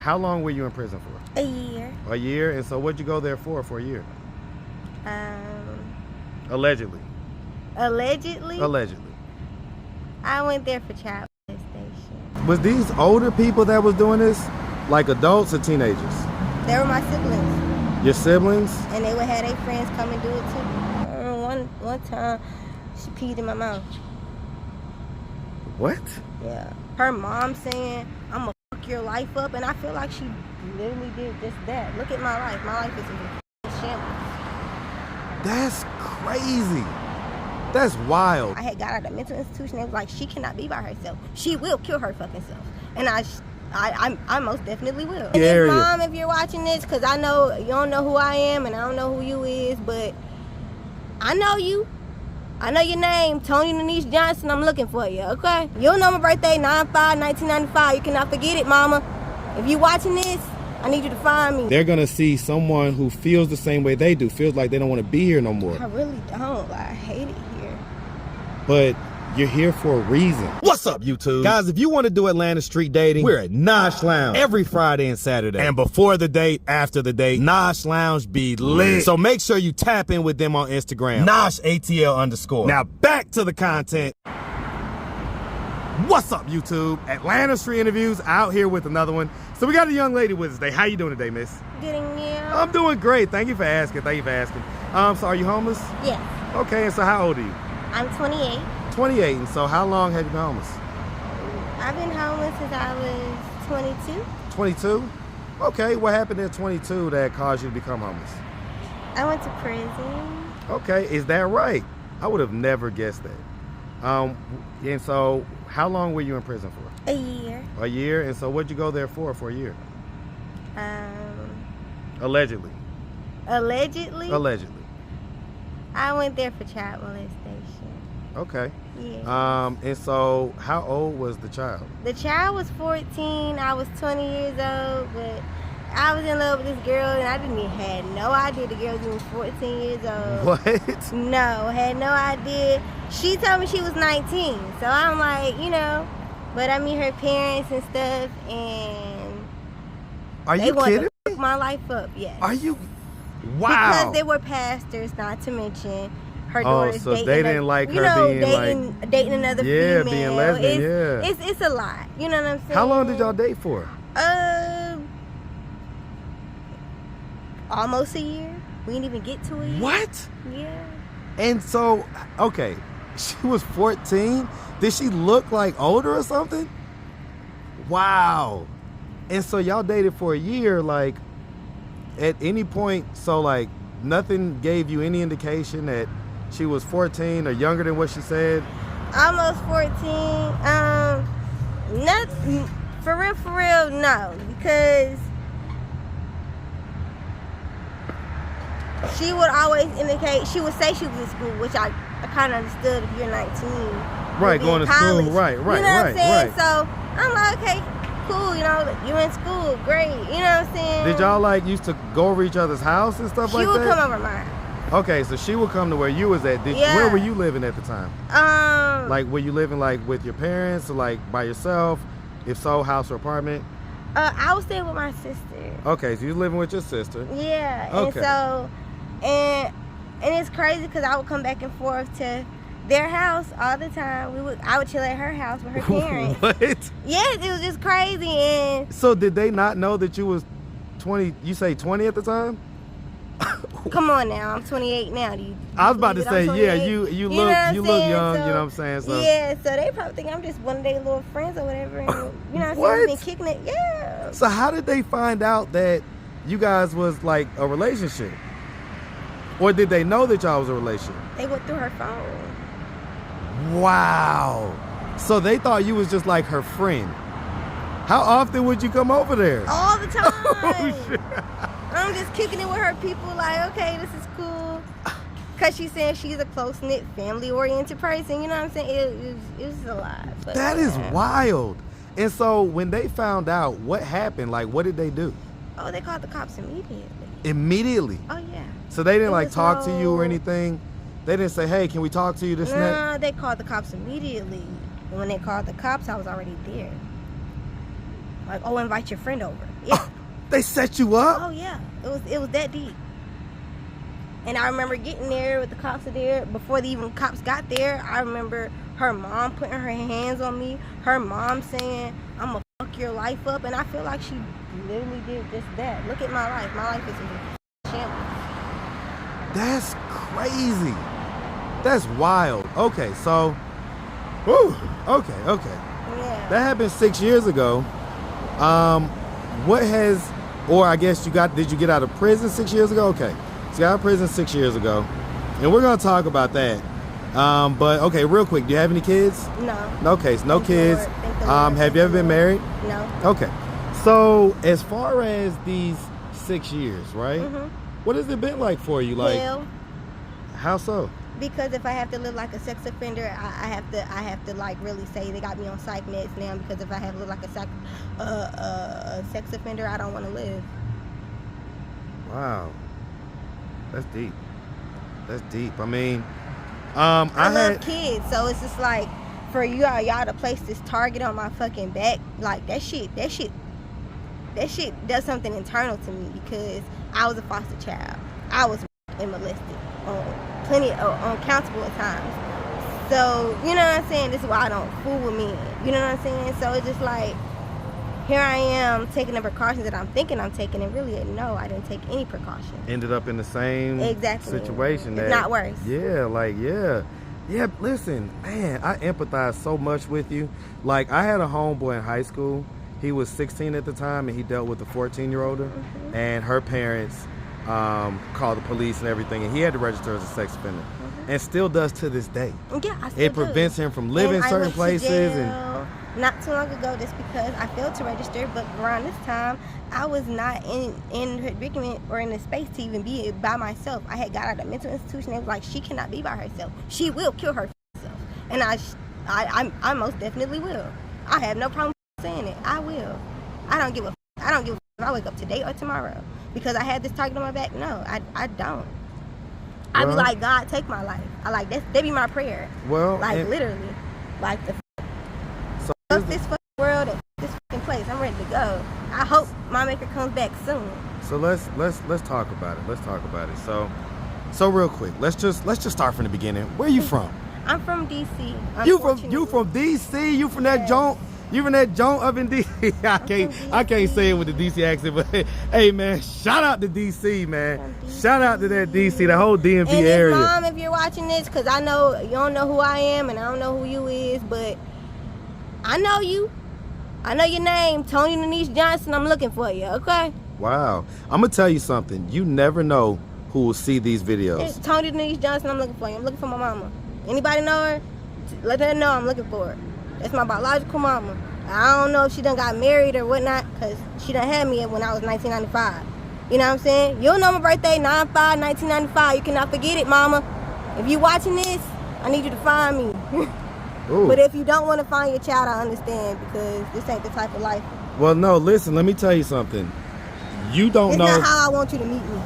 How long were you in prison for? A year. A year? And so what'd you go there for a year? Allegedly. Allegedly? Allegedly. I went there for child molestation. Was these older people that was doing this? Like adults or teenagers? They were my siblings. Your siblings? And they would have their friends come and do it too. One time, she peed in my mouth. What? Yeah. Her mom saying, I'm gonna fuck your life up, and I feel like she literally did just that. Look at my life. My life is a shambles. That's crazy. That's wild. I had got out of the mental institution. It was like, she cannot be by herself. She will kill her fucking self. And I most definitely will. And Mom, if you're watching this, because I know you don't know who I am and I don't know who you is, but I know you. I know your name, Tony Denise Johnson. I'm looking for you, okay? You'll know my birthday, 9/5/1995. You cannot forget it, Mama. If you watching this, I need you to find me. They're gonna see someone who feels the same way they do, feels like they don't want to be here no more. I really don't. I hate it here. But you're here for a reason. What's up, YouTube? Guys, if you want to do Atlanta street dating, we're at Nosh Lounge every Friday and Saturday. And before the date, after the date, Nosh Lounge be lit. So make sure you tap in with them on Instagram. Nosh ATL_. Now back to the content. What's up, YouTube? Atlanta Street Interviews out here with another one. So we got a young lady with us today. How you doing today, miss? Getting you? I'm doing great. Thank you for asking. So are you homeless? Yes. Okay, and so how old are you? I'm 28. 28, and so how long have you been homeless? I've been homeless since I was 22. 22? Okay, what happened at 22 that caused you to become homeless? I went to prison. Okay, is that right? I would have never guessed that. And so how long were you in prison for? A year. A year? And so what'd you go there for a year? Allegedly. Allegedly? Allegedly. I went there for child molestation. Okay. Yeah. And so how old was the child? The child was 14. I was 20 years old, but I was in love with this girl, and I had no idea the girl was even 14 years old. What? No, had no idea. She told me she was 19, so I'm like, but I meet her parents and stuff, and Are they you want kidding? to fuck my life up. Yes. Are you? Wow. Because they were pastors, not to mention her daughter's so dating. they didn't like her being dating another female. Being lesbian. It's a lot. You know what I'm saying? How long did y'all date for? Almost a year. We didn't even get to a year. What? Yeah. And so, okay, she was 14. Did she look like older or something? Wow. And so y'all dated for a year, like, at any point, so like nothing gave you any indication that she was 14 or younger than what she said? Almost 14. Not for real, no, because she would always indicate, she would say she was in school, which I kind of understood if you're 19. Right, going to college. school, right. You know what I'm saying? So I'm like, okay, cool, you're in school, great, you know what I'm saying? Did y'all like used to go over each other's house and stuff like that? She would come over mine. Okay, so she would come to where you was at. Where were you living at the time? Like, were you living like with your parents or like by yourself? If so, house or apartment? I was staying with my sister. Okay, so you was living with your sister. Yeah, okay. And so, and it's crazy because I would come back and forth to their house all the time. I would chill at her house with her parents. What? Yes, it was just crazy. And so did they not know that you was 20? You say 20 at the time? Come on now, I'm 28 now. I was about to say, yeah, you look young, so, you know what I'm saying? So. Yeah, so they probably think I'm just one of their little friends or whatever. And, you know what I'm saying? What? We've been kicking it, yeah. So how did they find out that you guys was like a relationship? Or did they know that y'all was a relationship? They went through her phone. Wow. So they thought you was just like her friend. How often would you come over there? All the time. Oh, shit. I'm just kicking it with her people like, okay, this is cool. Because she's saying she's a close-knit, family-oriented person. You know what I'm saying? It was a lot. But that is wild. And so when they found out, what happened? Like, what did they do? Oh, they called the cops immediately. Immediately? Oh, yeah. So they didn't like talk to you or anything? They didn't say, hey, can we talk to you this and that? No, they called the cops immediately. And when they called the cops, I was already there. Like, oh, invite your friend over. Yeah. They set you up? Oh yeah, it was that deep. And I remember getting there with the cops there before the even cops got there. I remember her mom putting her hands on me. Her mom saying, "I'm gonna fuck your life up," and I feel like she literally did just that. Look at my life. My life is a shambles. That's crazy. That's wild. Okay, so, whew, okay. Yeah. That happened 6 years ago. What has, or I guess did you get out of prison 6 years ago? Okay, so you got out of prison 6 years ago, and we're gonna talk about that. But okay, real quick, do you have any kids? No. Okay, so no kids. Have you ever been married? No. Okay, so as far as these 6 years, right? Mm-hmm. What has it been like for you? Like, Hell. How so? Because if I have to live like a sex offender, I have to like really say they got me on psych meds now. Because if I have to live like a sex offender, I don't want to live. Wow, that's deep. That's deep. I mean, I love kids, so it's just like for y'all to place this target on my fucking back, like that shit does something internal to me because I was a foster child. I was and molested on countable times. So, you know what I'm saying? This is why I don't fool with men. You know what I'm saying? So it's just like, here I am taking the precautions that I'm thinking I'm taking, and really, no, I didn't take any precautions. Ended up in the same situation. If not worse. Yeah, listen, man, I empathize so much with you. Like, I had a homeboy in high school. He was 16 at the time, and he dealt with a 14-year-older, Mm-hmm. and her parents called the police and everything, and he had to register as a sex offender, and still does to this day. Yeah, I still It prevents him from living and certain places. And not too long ago, just because I failed to register, but around this time, I was not in predicament or in the space to even be by myself. I had got out of a mental institution. It was like, she cannot be by herself. She will kill herself, and I most definitely will. I have no problem saying it. I will. I don't give a if I wake up today or tomorrow because I had this target on my back. No, I don't. I be like, God, take my life. I like that be my prayer. Well, like literally, like the this fucking world and this fucking place. I'm ready to go. I hope my maker comes back soon. So let's talk about it. Let's talk about it. So real quick, let's just start from the beginning. Where you from? I'm from DC. You from DC? You from that joint? You from that joint up in DC? I can't say it with the DC accent, but hey man, shout out to DC, man. Shout out to that DC, the whole DMV area. And Mom, if you're watching this, because I know you don't know who I am and I don't know who you is, but I know you. I know your name, Tony Denise Johnson. I'm looking for you, okay? Wow. I'm going to tell you something. You never know who will see these videos. It's Tony Denise Johnson. I'm looking for you. I'm looking for my mama. Anybody know her? Let her know I'm looking for her. That's my biological mama. I don't know if she done got married or whatnot, because she done had me when I was 1995. You know what I'm saying? You'll know my birthday, 9/5/1995. You cannot forget it, mama. If you watching this, I need you to find me. But if you don't want to find your child, I understand, because this ain't the type of life. Well, no, listen, let me tell you something. You don't know. It's not how I want you to meet me.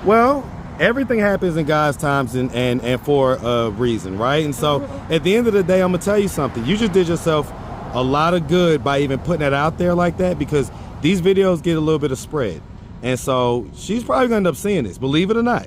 Well, everything happens in God's times and for a reason, right? And so at the end of the day, I'm going to tell you something. You just did yourself a lot of good by even putting it out there like that, because these videos get a little bit of spread. And so she's probably going to end up seeing this, believe it or not.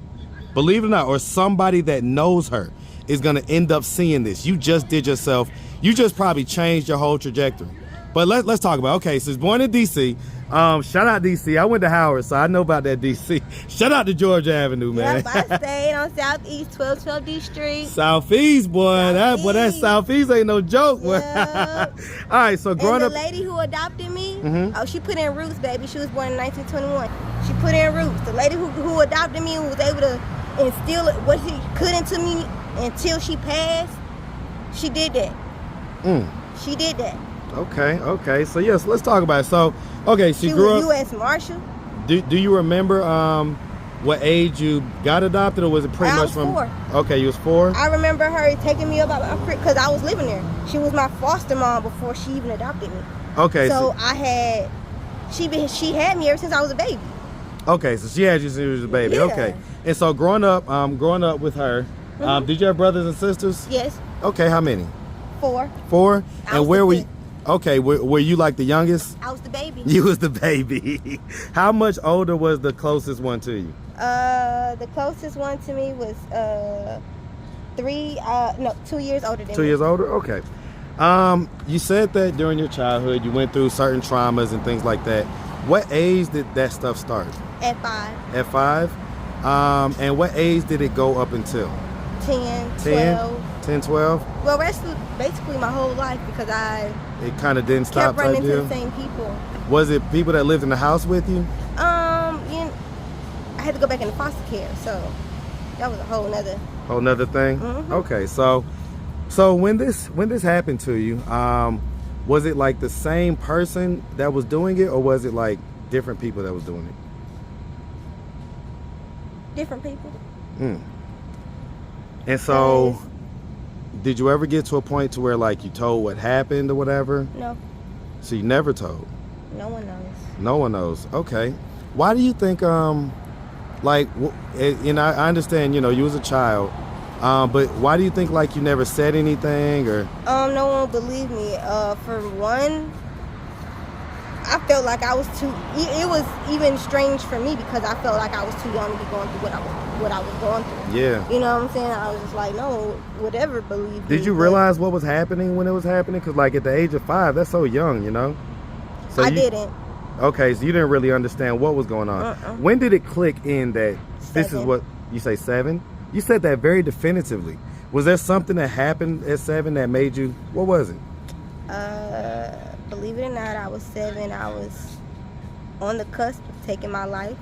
Believe it or not, or somebody that knows her is going to end up seeing this. You just did yourself, you just probably changed your whole trajectory. But let's talk about, okay, so it's born in DC. Shout out DC. I went to Howard, so I know about that DC. Shout out to Georgia Avenue, man. Yep, I stayed on Southeast 1212D Street. Southeast, boy. That Southeast ain't no joke, boy. Yep. All right, so growing up. And the lady who adopted me, she put in roots, baby. She was born in 1921. She put in roots. The lady who adopted me was able to instill what she could into me until she passed. She did that. She did that. Okay. So yes, let's talk about it. So, okay, she grew was up. U.S. Marshal. Do you remember what age you got adopted, or was it pretty much from? 4. Okay, you was 4. I remember her taking me up because I was living there. She was my foster mom before she even adopted me. Okay. So she had me ever since I was a baby. Okay, so she had you since you was a baby. Yeah. Okay, and so growing up with her, did you have brothers and sisters? Yes. Okay, how many? 4. 4. And where were you? Okay, were you like the youngest? I was the baby. You was the baby. How much older was the closest one to you? The closest one to me was 2 years older than me. 2 years older? Okay. You said that during your childhood you went through certain traumas and things like that. What age did that stuff start? At 5. At 5? And what age did it go up until? 10, 10, 12. 10, 12? Well, that's basically my whole life because It kind of didn't stop. kept running type into deal? the same people. Was it people that lived in the house with you? I had to go back into foster care, so that was a whole nother thing. Mhm. Okay, so when this happened to you, was it like the same person that was doing it, or was it like different people that was doing it? different people. And so, did you ever get to a point to where like you told what happened or whatever? No, So you never told. no one knows. No one knows. Okay. Why do you think like I understand, you was a child, but why do you think like you never said anything or No one believed me. For one, I felt like I was too. It was even strange for me because I felt like I was too young to be going through what I was going through. Yeah. You know what I'm saying? I was just like, no, whatever, believe me. Did you realize what was happening when it was happening? Because like at the age of 5, that's so young, So I didn't. Okay, so you didn't really understand what was going on. When did it click in that this is 7. what you say? 7? You said that very definitively. Was there something that happened at 7 that made you? What was it? Believe it or not, I was 7. I was on the cusp of taking my life.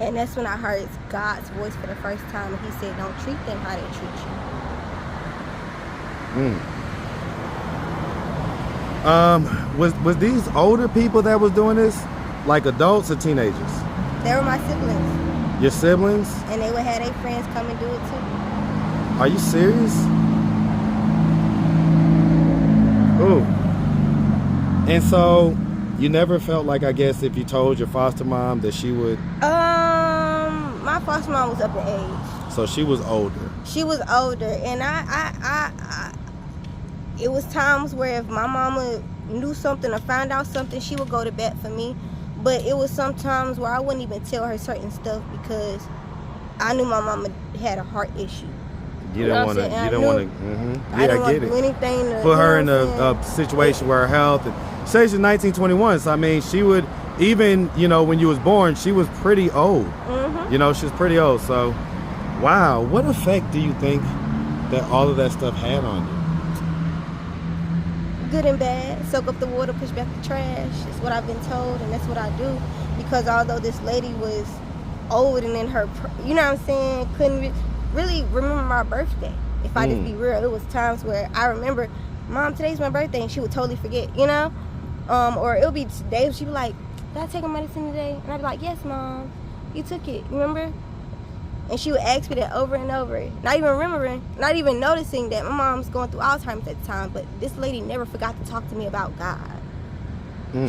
And that's when I heard God's voice for the first time. And he said, don't treat them how they treat you. Was these older people that was doing this? Like adults or teenagers? They were my siblings. Your siblings? And they would have their friends come and do it too. Are you serious? Ooh. And so you never felt like, I guess, if you told your foster mom that she would... My foster mom was up in age. So she was older. She was older, and it was times where if my mama knew something or found out something, she would go to bat for me. But it was sometimes where I wouldn't even tell her certain stuff because I knew my mama had a heart issue. You don't want to. I Yeah, I didn't I want get to it. do anything to Put her in a situation where her health. And say she's 1921. So I mean, she would even when you was born, she was pretty old. She was pretty old. So, wow, what effect do you think that all of that stuff had on you? Good and bad. Soak up the water, push back the trash. It's what I've been told, and that's what I do. Because although this lady was old and in her, couldn't really remember my birthday. If I just be real, it was times where I remember, Mom, today's my birthday, and she would totally forget, or it would be days she'd be like, did I take my medicine today? And I'd be like, yes, Mom, you took it, remember? And she would ask me that over and over, not even remembering, not even noticing that my mom's going through Alzheimer's at the time, but this lady never forgot to talk to me about God.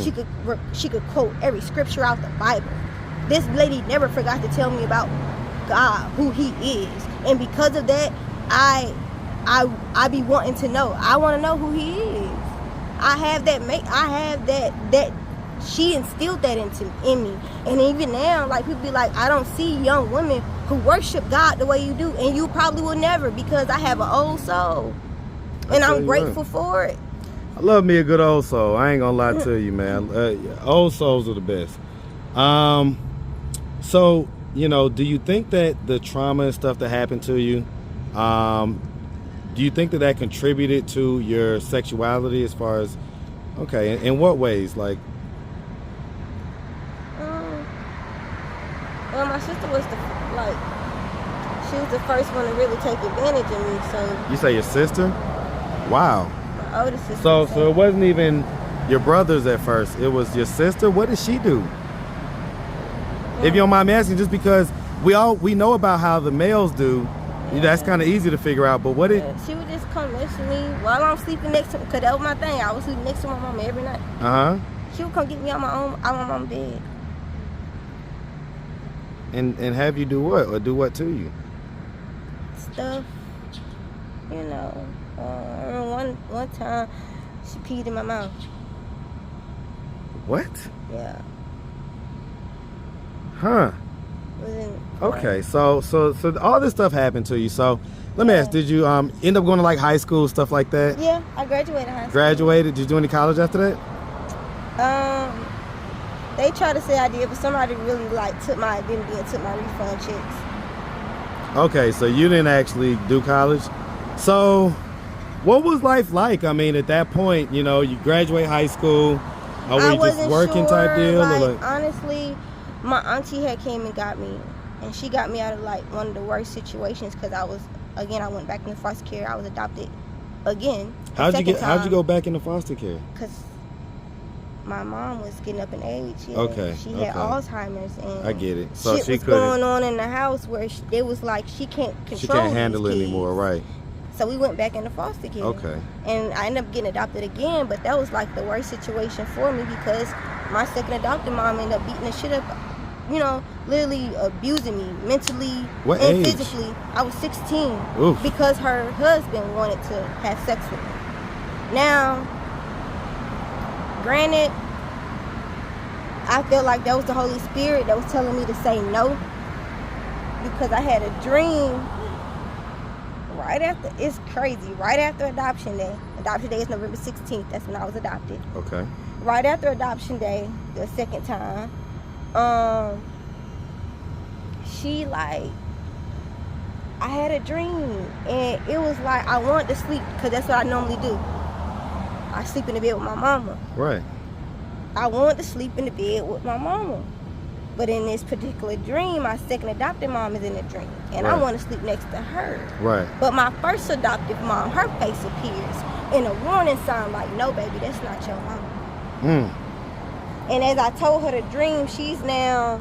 She could quote every scripture out the Bible. This lady never forgot to tell me about God, who he is. And because of that, I be wanting to know. I want to know who he is. I have that she instilled that in me. And even now, like, people be like, I don't see young women who worship God the way you do, and you probably will never, because I have an old soul. And I'm grateful for it. I love me a good old soul. I ain't gonna lie to you, man. Old souls are the best. So, do you think that the trauma and stuff that happened to you, do you think that contributed to your sexuality as far as, okay, in what ways? Like, well, my sister was she was the first one to really take advantage of me, so. You say your sister? Wow. My older sister. So it wasn't even your brothers at first. It was your sister. What did she do? If you don't mind me asking, just because we know about how the males do, that's kind of easy to figure out. But what did she would just come next to me while I'm sleeping next to, because that was my thing. I was sleeping next to my mama every night. She would come get me out my mom's bed. And have you do what, or do what to you? Stuff, One time, she peed in my mouth. What? Yeah. Huh. Okay, so all this stuff happened to you. So let me ask, did you end up going to like high school, stuff like that? Yeah, I graduated high school. Graduated? Did you do any college after that? They tried to say I did, but somebody really like took my identity and took my refund checks. Okay, so you didn't actually do college. So what was life like? I mean, at that point, you know, you graduate high school. Were you just working type deal? Like, honestly, my auntie had came and got me, and she got me out of like one of the worst situations because I went back into foster care. I was adopted again. How'd you go back into foster care? Because my mom was getting up in age. Yeah. Okay. She had Alzheimer's, and I get it. So shit was going on in the house where it was like she can't control. She can't handle it kids anymore, right? So we went back into foster care. Okay. And I ended up getting adopted again, but that was like the worst situation for me because my second adopted mom ended up beating the shit up, you know, literally abusing me mentally what and age? physically. I was 16. Oof. Because her husband wanted to have sex with me. Now, granted, I felt like that was the Holy Spirit that was telling me to say no because I had a dream. Right after adoption day. Adoption day is November 16th. That's when I was adopted. Okay. Right after adoption day, the second time, I had a dream, and it was like I wanted to sleep because that's what I normally do. I sleep in the bed with my mama. Right. I wanted to sleep in the bed with my mama. But in this particular dream, my second adopted mom is in the dream. And I want to sleep next to her. Right. But my first adoptive mom, her face appears in a warning sign like, no, baby, that's not your mama. And as I told her the dream, she's now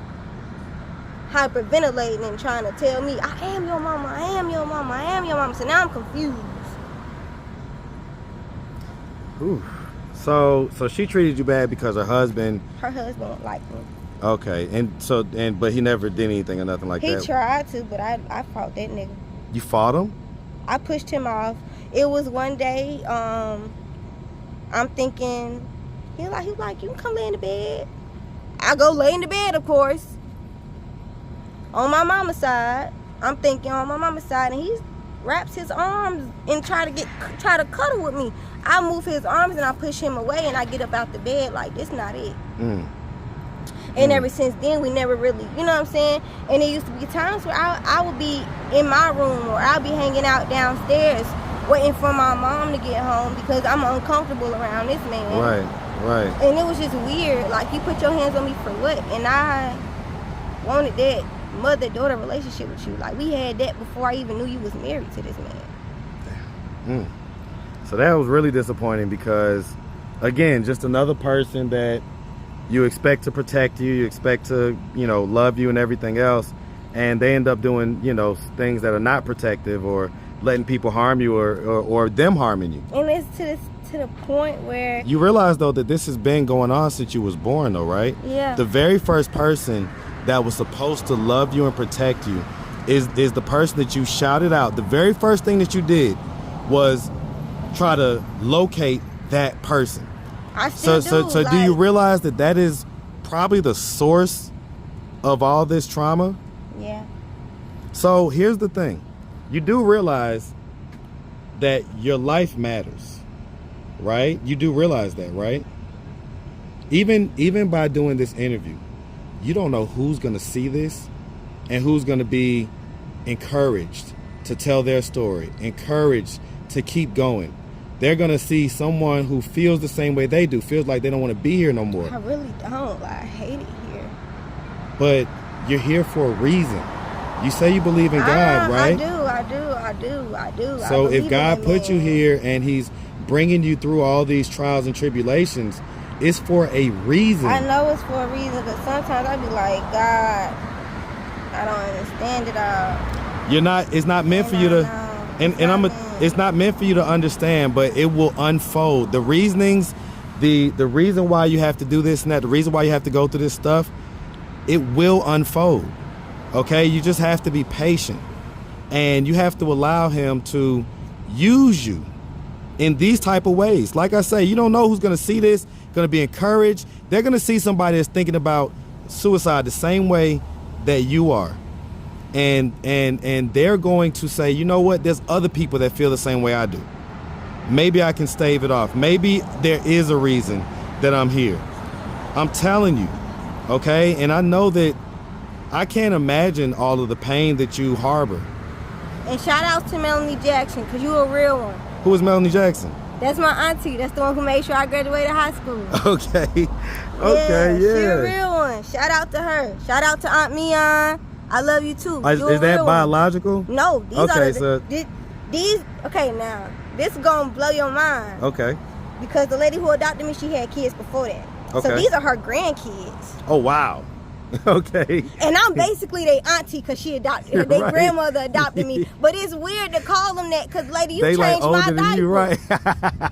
hyperventilating and trying to tell me, I am your mama, I am your mama, I am your mama. So now I'm confused. Ooh. So she treated you bad because her husband won't like me. Okay, but he never did anything or nothing like that. He tried to, but I fought that nigga. You fought him? I pushed him off. It was one day, I'm thinking, he was like, you can come lay in the bed. I go lay in the bed, of course. On my mama's side, I'm thinking on my mama's side, and he wraps his arms and try to cuddle with me. I move his arms and I push him away, and I get up out the bed like, this not it. And ever since then, we never really, you know what I'm saying? And it used to be times where I would be in my room or I'll be hanging out downstairs waiting for my mom to get home because I'm uncomfortable around this man. Right. And it was just weird. Like, you put your hands on me for what? And I wanted that mother-daughter relationship with you. Like, we had that before I even knew you was married to this man. So that was really disappointing because, again, just another person that you expect to protect you, you expect to, you know, love you and everything else, and they end up doing, you know, things that are not protective or letting people harm you or them harming you. And it's to the point where you realize though that this has been going on since you was born though, right? Yeah. The very first person that was supposed to love you and protect you is the person that you shouted out. The very first thing that you did was try to locate that person. I still do. So do you realize that is probably the source of all this trauma? Yeah. So here's the thing. You do realize that your life matters, right? You do realize that, right? Even by doing this interview, you don't know who's going to see this and who's going to be encouraged to tell their story, encouraged to keep going. They're going to see someone who feels the same way they do, feels like they don't want to be here no more. I really don't. I hate it here. But you're here for a reason. You say you believe in God, right? I do. So if God put you here and he's bringing you through all these trials and tribulations, it's for a reason. I know it's for a reason, but sometimes I be like, God, I don't understand it all. It's not meant for you to... It's not meant for you to understand, but it will unfold. The reasonings, the reason why you have to do this and that, the reason why you have to go through this stuff, it will unfold. Okay? You just have to be patient. And you have to allow him to use you in these type of ways. Like I say, you don't know who's gonna see this, gonna be encouraged. They're gonna see somebody that's thinking about suicide the same way that you are. And they're going to say, you know what, there's other people that feel the same way I do. Maybe I can stave it off. Maybe there is a reason that I'm here. I'm telling you, okay? And I know that I can't imagine all of the pain that you harbor. And shout out to Melanie Jackson, because you a real one. Who is Melanie Jackson? That's my auntie. That's the one who made sure I graduated high school. Okay. Okay, She a real one. Shout out to her. Shout out to Aunt Mian. I love you too. Is that biological? One. No. These okay, are these. Okay, now this is gonna blow your mind. Okay. Because the lady who adopted me, she had kids before that. Okay. So these are her grandkids. Oh wow. Okay. And I'm basically their auntie because she adopted. Their grandmother adopted me. But it's weird to call them that because, lady, you changed like older my than diaper. You, right?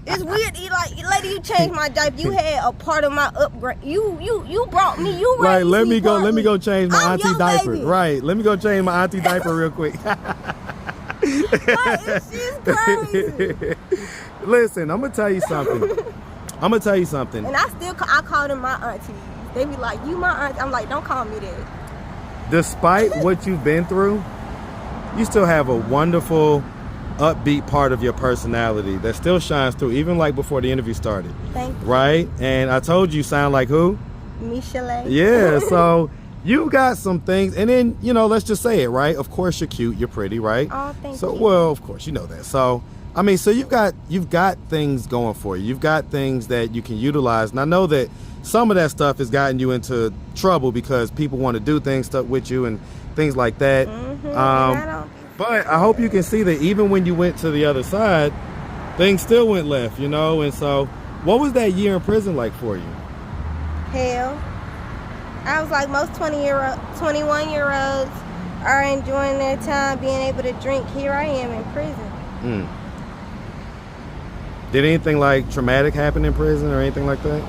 It's weird. Lady, you changed my diaper. You had a part of my upgrade. You brought me. You raised right. Let me go. partly. Let me go change my I'm auntie diaper. Baby. Right. Let me go change my auntie diaper real quick. She's crazy. Listen, I'm gonna tell you something. And I call them my aunties. They be like, you my aunt. I'm like, don't call me that. Despite what you've been through, you still have a wonderful, upbeat part of your personality that still shines through, even like before the interview started. Thank you. Right? And I told you sound like who? Michelle. Yeah, so you got some things, and then, let's just say it, right? Of course you're cute, you're pretty, right? Oh, thank you. So, well, of course, you know that. So, I mean, so you've got things going for you. You've got things that you can utilize. And I know that some of that stuff has gotten you into trouble because people want to do things with you and things like that. Mm-hmm. But I hope you can see that even when you went to the other side, things still went left, And so, what was that year in prison like for you? Hell. I was like most 21-year-olds are enjoying their time being able to drink. Here I am in prison. Did anything like traumatic happen in prison or anything like that?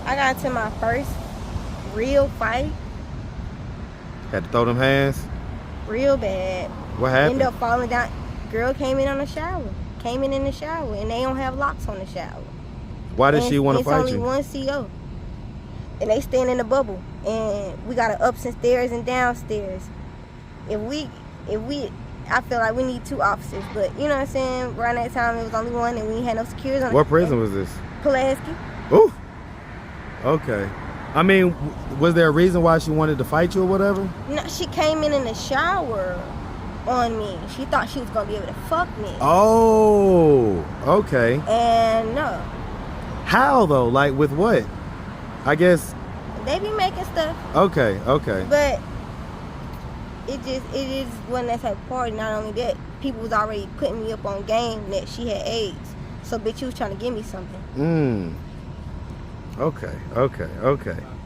I got into my first real fight. Had to throw them hands? Real bad. What happened? Ended up falling down. Girl came in the shower, and they don't have locks on the shower. Why did she want to fight you? It's only one CO. And they stand in the bubble. And we got an ups and stairs and downstairs. If we I feel like we need 2 officers, but you know what I'm saying? Around that time, it was only one, and we had no security on. What prison was this? Pulaski. Ooh. Okay. I mean, was there a reason why she wanted to fight you or whatever? No, she came in the shower on me. She thought she was gonna be able to fuck me. Oh, okay. And no. How though? Like with what? I guess. They be making stuff. Okay. But it is one that type of party. Not only that, people was already putting me up on game that she had AIDS. So bitch, you was trying to give me something. Okay. So,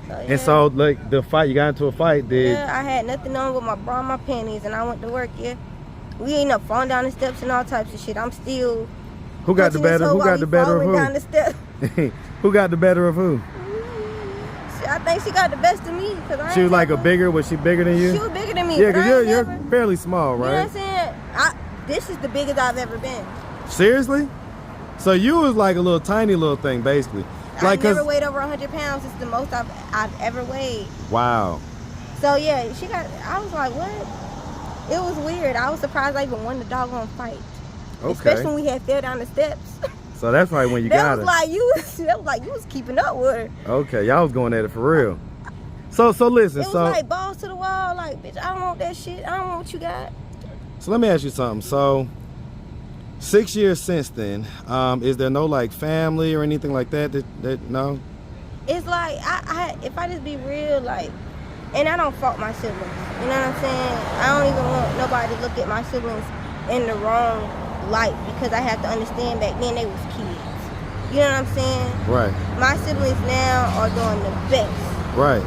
yeah. And so like the fight, you got into a fight, did? Yeah, I had nothing on with my bra and my panties, and I went to work. Yeah, we ended up falling down the steps and all types of shit. I'm still. Who got the better? Who got the better of who? Down the steps. Who got the better of who? I think she got the best of me. She was like was she bigger than you? She was bigger than me. Yeah, because you're fairly small, right? You know what I'm saying? This is the biggest I've ever been. Seriously? So you was like a tiny little thing, basically. I never weighed over 100 pounds. It's the most I've ever weighed. Wow. So yeah, I was like, what? It was weird. I was surprised I even won the doggone fight. Okay. Especially when we had fell down the steps. So that's right when you got her. That was like you was keeping up with her. Okay, y'all was going at it for real. So listen. It was like balls to the wall. Like, bitch, I don't want that shit. I don't want what you got. So let me ask you something. So 6 years since then, is there no like family or anything like that? That no. It's like if I just be real, like, and I don't fault my siblings. You know what I'm saying? I don't even want nobody to look at my siblings in the wrong light because I have to understand back then they was kids. You know what I'm saying? Right. My siblings now are doing the best. Right.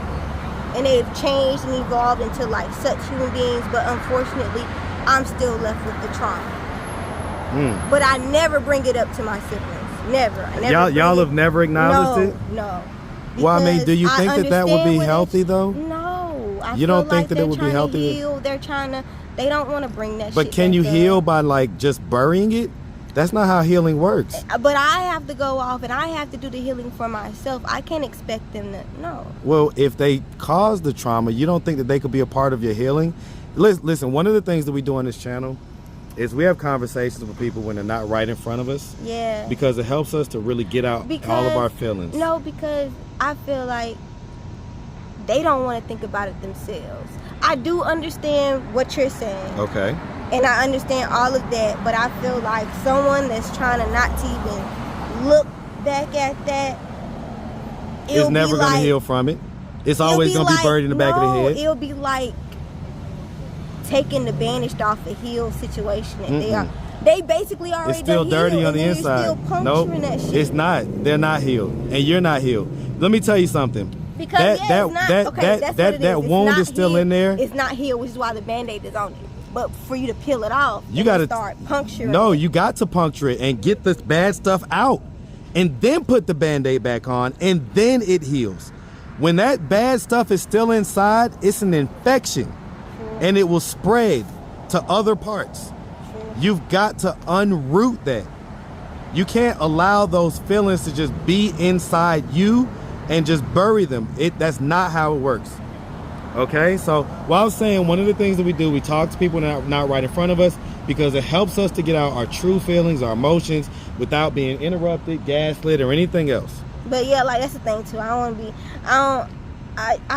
And they've changed and evolved into like such human beings, but unfortunately, I'm still left with the trauma. But I never bring it up to my siblings. Never. Y'all have never acknowledged it? No. Well, I mean, do you think that would be healthy though? No. You don't think that it would be healthy? They're trying to. They don't want to bring that shit. But can you heal by like just burying it? That's not how healing works. But I have to go off and I have to do the healing for myself. I can't expect them to, no. Well, if they caused the trauma, you don't think that they could be a part of your healing? Listen, one of the things that we do on this channel is we have conversations with people when they're not right in front of us. Yeah. Because it helps us to really get out all of our feelings. No, because I feel like they don't want to think about it themselves. I do understand what you're saying. Okay. And I understand all of that, but I feel like someone that's trying to not to even look back at that, it's never going to heal from it. It's always going to be buried in the back of the head. It'll be like taking the bandage off a healed situation that they basically already it's still dirty healed, on the inside. Nope, that shit. It's not. They're not healed, and you're not healed. Let me tell you something. Because that wound is still in there. It's not healed, which is why the band-aid is on it. But for you to peel it off, you got to start puncturing. No, you got to puncture it and get the bad stuff out, and then put the band-aid back on, and then it heals. When that bad stuff is still inside, it's an infection, and it will spread to other parts. You've got to unroot that. You can't allow those feelings to just be inside you and just bury them. That's not how it works. Okay, so what I was saying, one of the things that we do, we talk to people that are not right in front of us because it helps us to get out our true feelings, our emotions, without being interrupted, gaslit, or anything else. But yeah, like that's the thing too. I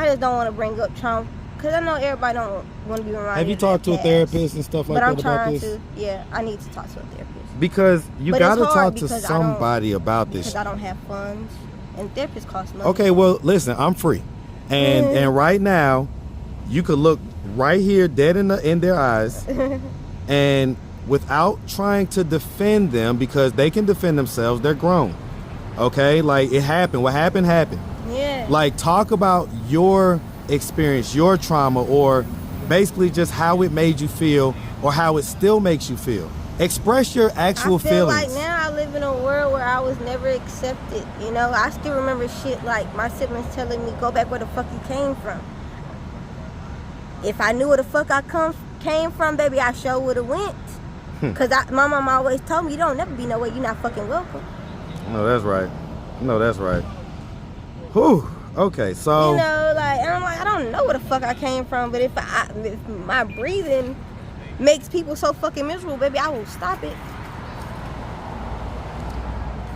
just don't want to bring up trauma because I know everybody don't want to be reminded. Have you talked to a therapist and stuff like that about this? But I'm trying to. Yeah, I need to talk to a therapist. Because you got to talk to somebody about this. Because I don't have funds, and therapists cost money. Okay, well, listen, I'm free. And right now, you could look right here dead in their eyes and without trying to defend them, because they can defend themselves, they're grown. Okay, like it happened. What happened happened. Yeah. Like talk about your experience, your trauma, or basically just how it made you feel or how it still makes you feel. Express your actual feelings. I feel like now I live in a world where I was never accepted. You know, I still remember shit like my siblings telling me, go back where the fuck you came from. If I knew where the fuck I came from, baby, I sure would have went. Because my mom always told me, you don't never be nowhere you're not fucking welcome. No, that's right. No, that's right. Whew. Okay, so... You know, like, and I'm like, I don't know where the fuck I came from, but if my breathing makes people so fucking miserable, baby, I will stop it.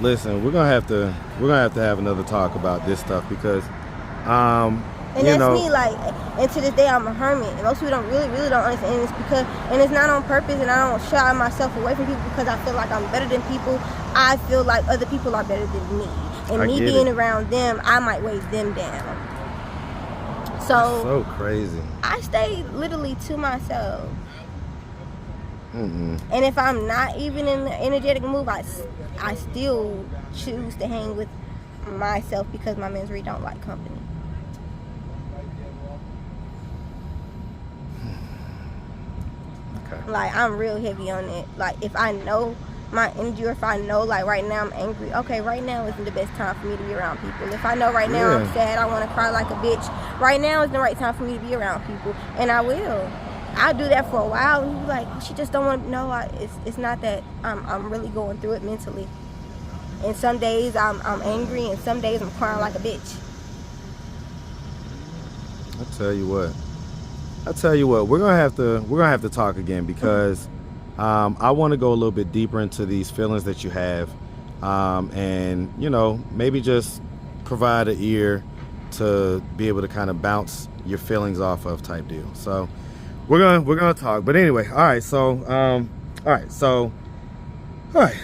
Listen, we're gonna have to have another talk about this stuff because and that's me, like, and to this day I'm a hermit, and most people don't really don't understand, and it's because, and it's not on purpose, and I don't shy myself away from people because I feel like I'm better than people. I feel like other people are better than me, and me being around them, I might weigh them down. So crazy. I stay literally to myself. Mm-mm. And if I'm not even in the energetic mood, I still choose to hang with myself because my misery don't like company. Okay. Like, I'm real heavy on it. Like, if I know my energy, or if I know, like, right now I'm angry, okay, right now isn't the best time for me to be around people. If I know right now I'm sad, I want to cry like a bitch, right now is the right time for me to be around people, and I will. I'll do that for a while, and you're like, she just don't want to know. It's not that I'm really going through it mentally. And some days I'm angry, and some days I'm crying like a bitch. I tell you what, we're gonna have to talk again because I want to go a little bit deeper into these feelings that you have, and you know, maybe just provide an ear to be able to kind of bounce your feelings off of, type deal. So we're gonna talk. But anyway, all right,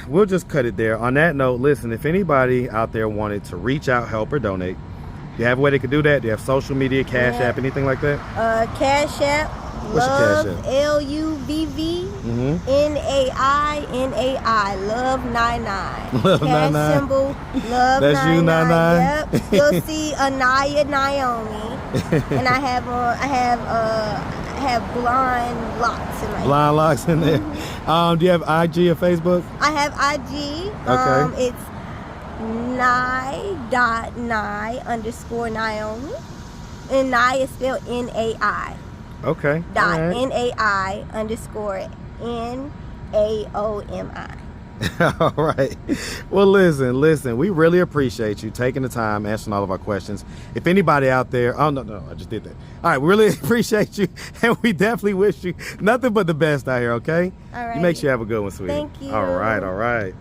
we'll just cut it there. On that note, listen, if anybody out there wanted to reach out, help, or donate, do you have a way they could do that? Do you have social media, Cash App, anything like that? Cash App, Love, LUVVNAINAI, luvvnainai. Cash symbol, love. That's you, Nainai. Yep. You'll see Anaya Naomi, and I have blonde locks in my hair. Blonde locks in there. Do you have IG or Facebook? I have IG. Okay. It's nai.nai_Naomi, and Nai is spelled NAI. Okay. .NAI_NAOMI. All right. Well, listen. We really appreciate you taking the time, answering all of our questions. If anybody out there, oh, no, I just did that. All right, we really appreciate you, and we definitely wish you nothing but the best out here, okay? All right. You make sure you have a good one, sweetie. Thank you. All right.